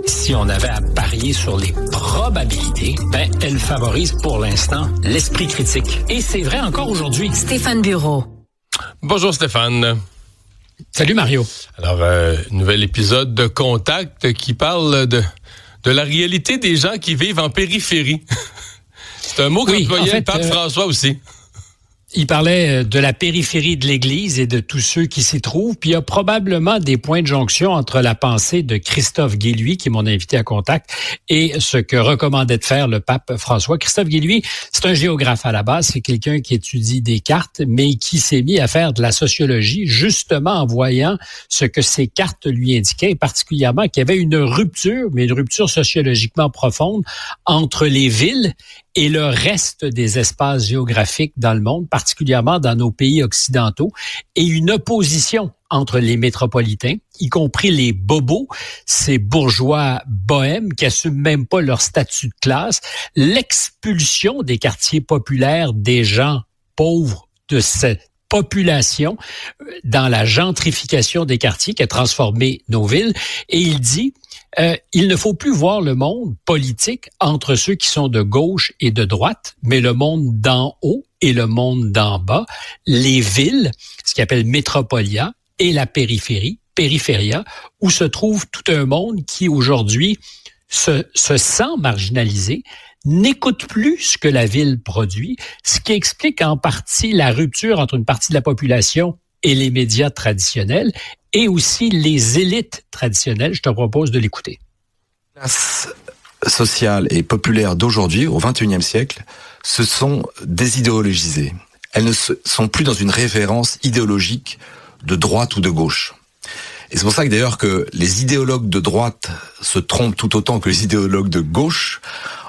Si on avait à parier sur les probabilités, elle favorise pour l'instant l'esprit critique. Et c'est vrai encore aujourd'hui. Stéphane Bureau. Bonjour Stéphane. Salut Mario. Alors, nouvel épisode de Contact qui parle de la réalité des gens qui vivent en périphérie. C'est un mot qu'employait le pape François aussi. Il parlait de la périphérie de l'Église et de tous ceux qui s'y trouvent. Puis il y a probablement des points de jonction entre la pensée de Christophe Guilluy, qui est mon invité à Contact, et ce que recommandait de faire le pape François. Christophe Guilluy, c'est un géographe à la base. C'est quelqu'un qui étudie des cartes, mais qui s'est mis à faire de la sociologie, justement en voyant ce que ces cartes lui indiquaient, et particulièrement qu'il y avait une rupture, mais une rupture sociologiquement profonde entre les villes et le reste des espaces géographiques dans le monde, particulièrement dans nos pays occidentaux, et une opposition entre les métropolitains, y compris les bobos, ces bourgeois bohèmes qui assument même pas leur statut de classe, l'expulsion des quartiers populaires des gens pauvres de cette population dans la gentrification des quartiers qui a transformé nos villes. Et il dit, il ne faut plus voir le monde politique entre ceux qui sont de gauche et de droite, mais le monde d'en haut et le monde d'en bas, les villes, ce qu'il appelle métropolia, et la périphérie, périphéria, où se trouve tout un monde qui aujourd'hui se sent marginalisé, n'écoute plus ce que la ville produit, ce qui explique en partie la rupture entre une partie de la population et les médias traditionnels, et aussi les élites traditionnelles. Je te propose de l'écouter. La classe sociale et populaire d'aujourd'hui, au XXIe siècle, se sont désidéologisées. Elles ne sont plus dans une référence idéologique de droite ou de gauche. Et c'est pour ça que d'ailleurs que les idéologues de droite se trompent tout autant que les idéologues de gauche,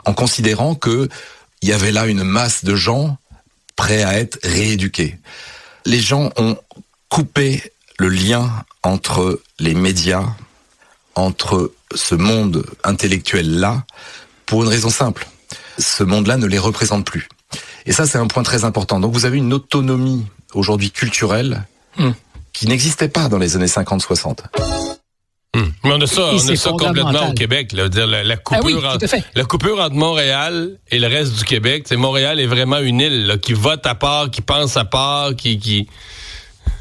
en considérant qu'il y avait là une masse de gens prêts à être rééduqués. Les gens ont coupé le lien entre les médias, entre ce monde intellectuel-là, pour une raison simple. Ce monde-là ne les représente plus. Et ça, c'est un point très important. Donc vous avez une autonomie aujourd'hui culturelle qui n'existait pas dans les années 50-60. Mais on a ça complètement au Québec. Là. Dire la coupure entre Montréal et le reste du Québec. Montréal est vraiment une île là, qui vote à part, qui pense à part, qui...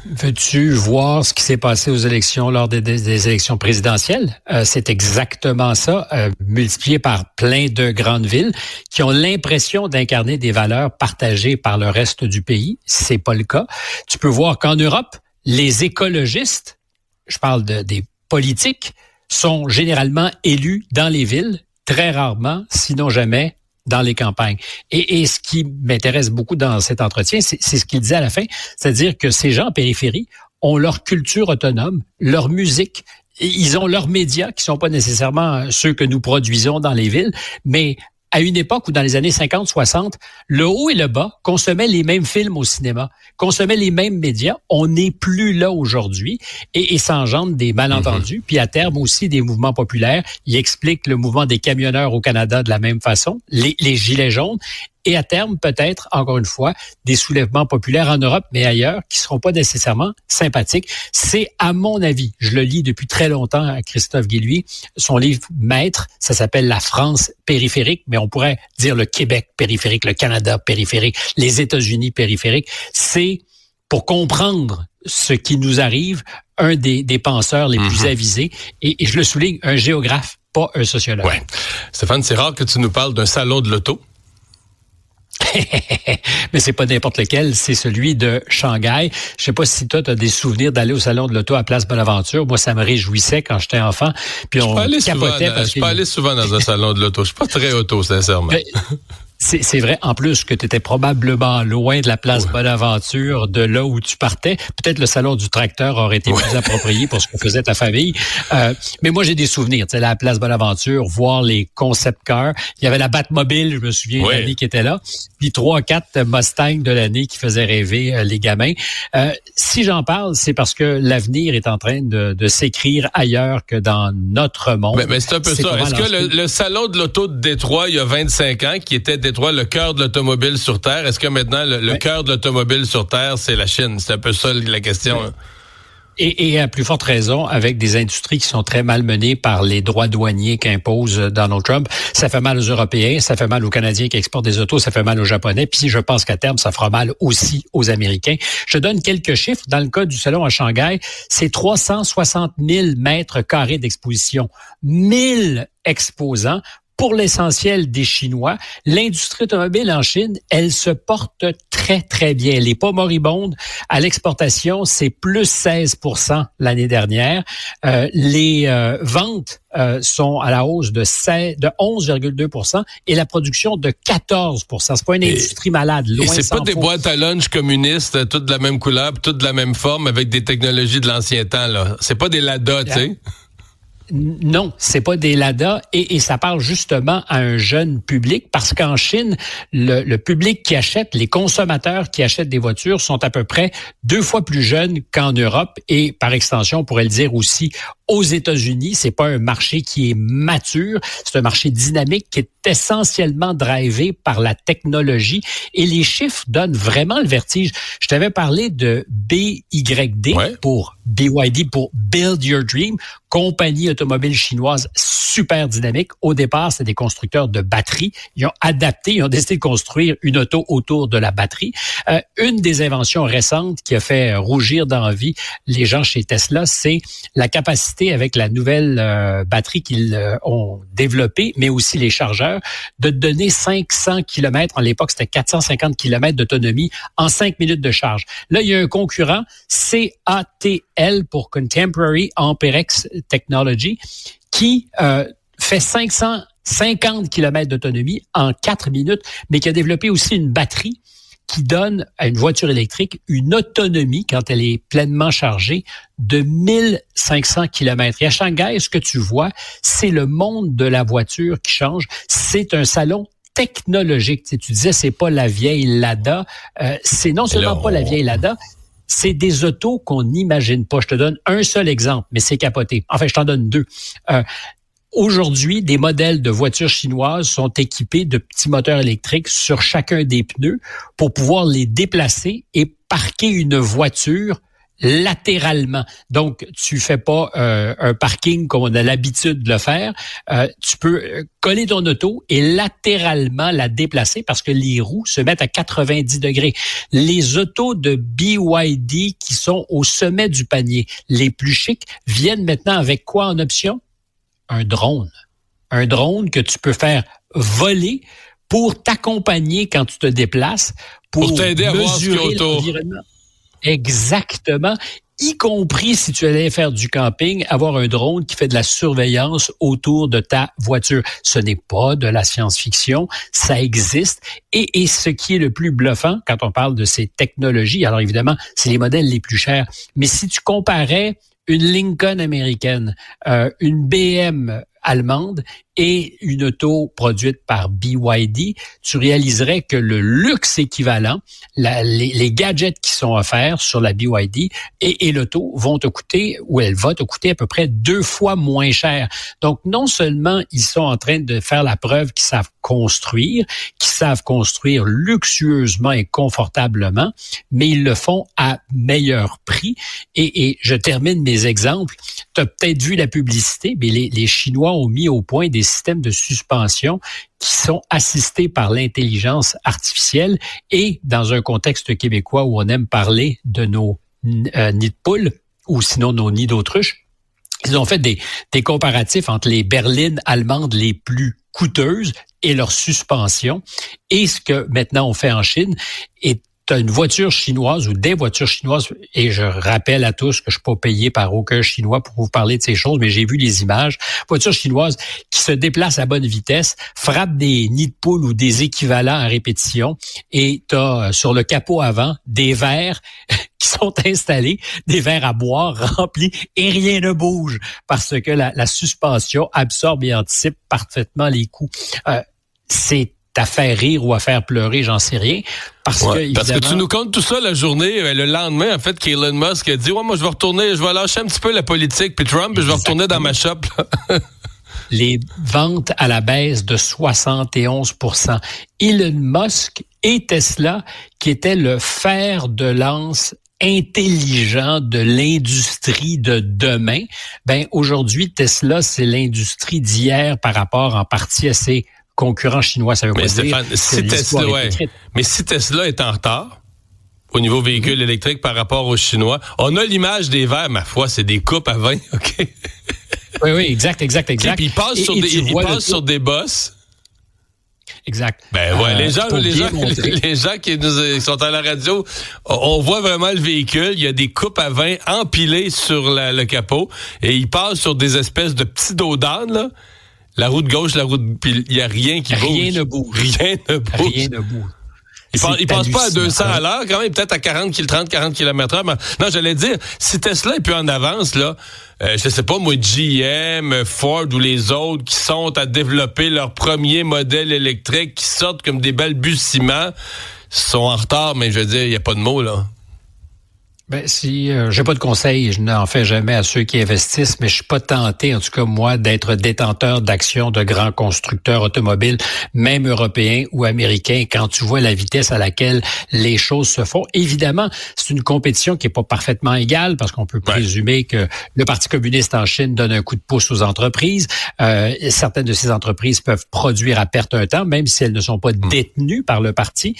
Veux-tu voir ce qui s'est passé aux élections lors des élections présidentielles? C'est exactement ça, multiplié par plein de grandes villes qui ont l'impression d'incarner des valeurs partagées par le reste du pays. C'est pas le cas. Tu peux voir qu'en Europe, les écologistes, je parle des politiques, sont généralement élus dans les villes, très rarement, sinon jamais, dans les campagnes. Et ce qui m'intéresse beaucoup dans cet entretien, c'est ce qu'il disait à la fin, c'est-à-dire que ces gens en périphérie ont leur culture autonome, leur musique, ils ont leurs médias qui sont pas nécessairement ceux que nous produisons dans les villes, mais à une époque où, dans les années 50-60, le haut et le bas consommaient les mêmes films au cinéma, consommaient les mêmes médias. On n'est plus là aujourd'hui et ça engendre des malentendus. Puis à terme aussi des mouvements populaires. Il explique le mouvement des camionneurs au Canada de la même façon, les gilets jaunes. Et à terme, peut-être, encore une fois, des soulèvements populaires en Europe, mais ailleurs, qui seront pas nécessairement sympathiques. C'est, à mon avis, je le lis depuis très longtemps à Christophe Guilluy, son livre maître, ça s'appelle La France périphérique, mais on pourrait dire le Québec périphérique, le Canada périphérique, les États-Unis périphériques. C'est, pour comprendre ce qui nous arrive, un des penseurs les plus avisés, et je le souligne, un géographe, pas un sociologue. Ouais. Stéphane, c'est rare que tu nous parles d'un salon de l'auto. Mais c'est pas n'importe lequel, c'est celui de Shanghai. Je sais pas si toi, tu as des souvenirs d'aller au salon de l'auto à Place Bonaventure. Moi, ça me réjouissait quand j'étais enfant. Puis on capotait parce que... Je suis pas allé souvent dans un salon de l'auto. Je suis pas très auto, sincèrement. C'est vrai, en plus, que tu étais probablement loin de la place Bonaventure, de là où tu partais. Peut-être le salon du tracteur aurait été plus approprié pour ce que faisait ta famille. Mais moi, j'ai des souvenirs. Tu sais, la place Bonaventure, voir les concept cars. Il y avait la Batmobile, je me souviens, l'année qui était là. Puis 3-4 Mustang de l'année qui faisaient rêver les gamins. Si j'en parle, c'est parce que l'avenir est en train de s'écrire ailleurs que dans notre monde. Mais c'est un peu ça. Est-ce que le salon de l'auto de Détroit, il y a 25 ans, qui était Détroit, le cœur de l'automobile sur Terre, est-ce que maintenant, le cœur de l'automobile sur Terre, c'est la Chine? C'est un peu ça la question. Et à plus forte raison, avec des industries qui sont très malmenées par les droits douaniers qu'impose Donald Trump. Ça fait mal aux Européens, ça fait mal aux Canadiens qui exportent des autos, ça fait mal aux Japonais. Puis je pense qu'à terme, ça fera mal aussi aux Américains. Je donne quelques chiffres. Dans le cas du salon à Shanghai, c'est 360 000 mètres carrés d'exposition. 1000 exposants. Pour l'essentiel des Chinois, l'industrie automobile en Chine, elle se porte très, très bien. Elle n'est pas moribonde. À l'exportation, c'est plus 16% l'année dernière. Les ventes sont à la hausse de 11,2% et la production de 14%. C'est pas une industrie malade. Loin, et c'est pas des boîtes à lunch communistes, toutes de la même couleur, toutes de la même forme, avec des technologies de l'ancien temps, là. C'est pas des Lada, tu sais. Non, c'est pas des Lada et ça parle justement à un jeune public parce qu'en Chine, le public qui achète, les consommateurs qui achètent des voitures sont à peu près 2 fois plus jeunes qu'en Europe et par extension, on pourrait le dire aussi aux États-Unis. C'est pas un marché qui est mature, c'est un marché dynamique qui est essentiellement drivé par la technologie et les chiffres donnent vraiment le vertige. Je t'avais parlé de BYD pour BYD pour Build Your Dream, compagnie automobile chinoise super dynamique. Au départ, c'était des constructeurs de batteries. Ils ont décidé de construire une auto autour de la batterie. Une des inventions récentes qui a fait rougir d'envie les gens chez Tesla, c'est la capacité avec la nouvelle batterie qu'ils ont développée, mais aussi les chargeurs, de donner 500 km. À l'époque, c'était 450 km d'autonomie en 5 minutes de charge. Là, il y a un concurrent, CATL pour Contemporary Amperex Technology, qui fait 550 km d'autonomie en 4 minutes, mais qui a développé aussi une batterie qui donne à une voiture électrique une autonomie, quand elle est pleinement chargée, de 1500 km. Et à Shanghai, ce que tu vois, c'est le monde de la voiture qui change. C'est un salon technologique. Tu disais, c'est pas la vieille Lada. C'est non seulement pas la vieille Lada, c'est des autos qu'on n'imagine pas. Je te donne un seul exemple, mais c'est capoté. Enfin, je t'en donne 2. Aujourd'hui, des modèles de voitures chinoises sont équipés de petits moteurs électriques sur chacun des pneus pour pouvoir les déplacer et parquer une voiture latéralement. Donc, tu fais pas un parking comme on a l'habitude de le faire. Tu peux coller ton auto et latéralement la déplacer parce que les roues se mettent à 90 degrés. Les autos de BYD qui sont au sommet du panier, les plus chics, viennent maintenant avec quoi en option? Un drone. Un drone que tu peux faire voler pour t'accompagner quand tu te déplaces, pour t'aider à voir ce qu'il y a autour. Exactement. Y compris si tu allais faire du camping, avoir un drone qui fait de la surveillance autour de ta voiture. Ce n'est pas de la science-fiction, ça existe. Et ce qui est le plus bluffant quand on parle de ces technologies, alors évidemment, c'est les modèles les plus chers, mais si tu comparais une Lincoln américaine, une BM allemande et une auto produite par BYD, tu réaliserais que le luxe équivalent, les gadgets qui sont offerts sur la BYD et l'auto vont te coûter, ou elle va te coûter à peu près 2 fois moins cher. Donc, non seulement ils sont en train de faire la preuve qu'ils savent construire luxueusement et confortablement, mais ils le font à meilleur prix. Et je termine mes exemples. Tu as peut-être vu la publicité, mais les Chinois ont mis au point des systèmes de suspension qui sont assistés par l'intelligence artificielle et dans un contexte québécois où on aime parler de nos nids de poules ou sinon nos nids d'autruche. Ils ont fait des comparatifs entre les berlines allemandes les plus coûteuses et leur suspension et ce que maintenant on fait en Chine. Et tu as une voiture chinoise ou des voitures chinoises, et je rappelle à tous que je ne suis pas payé par aucun Chinois pour vous parler de ces choses, mais j'ai vu les images. Voitures chinoises qui se déplacent à bonne vitesse, frappent des nids de poules ou des équivalents à répétition, et tu as sur le capot avant des verres qui sont installés, des verres à boire remplis, et rien ne bouge parce que la suspension absorbe et anticipe parfaitement les coups. C'est à faire rire ou à faire pleurer, j'en sais rien. Parce que tu nous comptes tout ça la journée, le lendemain, en fait, qu'Elon Musk a dit, moi, je vais lâcher un petit peu la politique, puis Trump, puis je vais retourner dans ma shop. Les ventes à la baisse de 71%. Elon Musk et Tesla, qui étaient le fer de lance intelligent de l'industrie de demain, ben aujourd'hui, Tesla, c'est l'industrie d'hier par rapport en partie à ses concurrents chinois. Ça veut pas dire mais si Tesla est en retard au niveau véhicule électrique par rapport aux Chinois, on a l'image des verts, ma foi, c'est des coupes à 20, OK? Oui, exact. Et puis ils passent sur des bosses. Exact. Ben ouais, les gens qui sont à la radio, on voit vraiment le véhicule, il y a des coupes à vin empilées sur le capot et ils passent sur des espèces de petits dos d'âne, là. La roue de gauche, puis il y a rien qui bouge. Rien ne bouge. Ils passent pas à 200 à l'heure, quand même, peut-être à 30-40 km/h. Non, j'allais dire, si Tesla est plus en avance, là, je sais pas, moi, GM, Ford ou les autres qui sont à développer leur premier modèle électrique, qui sortent comme des balbutiements, sont en retard, mais je veux dire, il n'y a pas de mots, là. Ben, si j'ai pas de conseils, je n'en fais jamais à ceux qui investissent, mais je suis pas tenté, en tout cas moi, d'être détenteur d'actions de grands constructeurs automobiles, même européens ou américains. Quand tu vois la vitesse à laquelle les choses se font, évidemment, c'est une compétition qui est pas parfaitement égale, parce qu'on peut présumer que le Parti communiste en Chine donne un coup de pouce aux entreprises. Certaines de ces entreprises peuvent produire à perte un temps, même si elles ne sont pas détenues par le parti.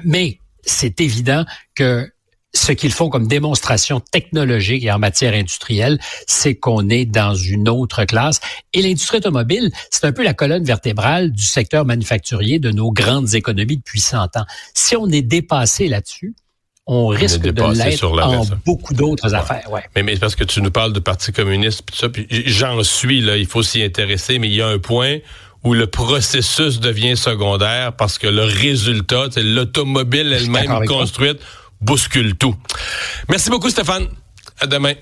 Mais c'est évident que ce qu'ils font comme démonstration technologique et en matière industrielle, c'est qu'on est dans une autre classe. Et l'industrie automobile, c'est un peu la colonne vertébrale du secteur manufacturier de nos grandes économies depuis 100 ans. Si on est dépassé là-dessus, on risque de l'être en beaucoup d'autres affaires. Ouais. Mais parce que tu nous parles de Parti communiste, puis ça, puis j'en suis, là, il faut s'y intéresser, mais il y a un point où le processus devient secondaire parce que le résultat, c'est l'automobile elle-même construite, bouscule tout. Merci beaucoup, Stéphane. À demain.